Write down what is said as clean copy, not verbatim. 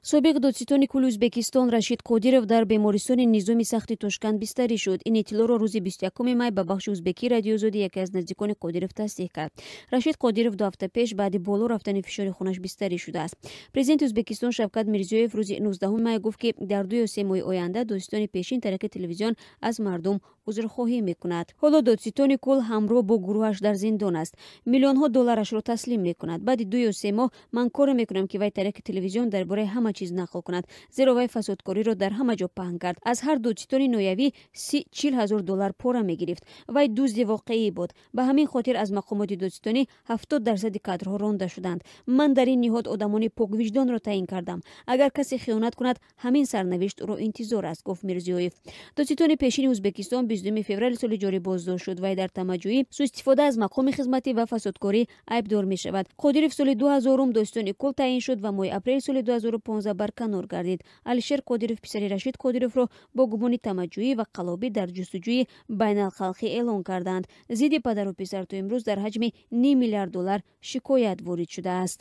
собиқ додситони кули Ӯзбекистон Рашид Қодиров дар бемористони низоми сахти Тошканд бистарӣ шуд. Ин иттилоъро рӯзи 21 май ба бахши ӯзбекии радиозоди яке аз наздикони Қодиров тасдиқ кард. Рашид Қодиров 2 ҳафта пеш баъди боло рафтани фишори хунаш бистарӣ шудааст. Президенти Ӯзбекистон Шавкат Мирзиёев рӯзи 19 май гуфт ки дар 2 ё 3 моҳи оянда додситони пешин тариқи телевизион аз мардум узрхоҳӣ мекунад. ҳоло додситони кул ҳамроҳ бо гурӯҳаш дар зиндон аст. миллионҳо долларашро таслим мекунад. баъди 2 ё 3 моҳ ман коре мекунам ки вай тариқи телевизион дар бораи ҳама чиз нақл кунад, зеро вай фасодкориро дар ҳама ҷо паҳн кард. аз ҳар додситони ноявӣ 30-40 ҳазор доллар пора мегирифт. вай дузди воқеӣ буд. ба ҳамин хотир аз мақомоти додситонӣ 70% кадрҳо ронда шуданд. ман дар ин ниҳод одамони поквиҷдонро таъин кардам. агар касе хиёнат кунад, ҳамин сарнавишт ӯро интизор аст, гуфт Мирзиёев. додситони пешини Ӯзбекистон 22 феврали соли ҷорӣ боздошт шуд. вай дар тамаҷҷӯӣ, сӯистифода аз мақоми хизматӣ ва фасодкорӣ айбдор мешавад. Қодиров соли 2000 додситони кул таъин шуд ва моҳи апрели соли 2015 барканор гардид. Алишер Қодиров писари Рашид Қодировро бо гумони тамаҷҷӯӣ ва қаллобӣ дар ҷустуҷӯи байналхалқӣ эълон карданд. зидди падару писар то имрӯз дар ҳаҷми $500 млн шикоят ворид шудааст.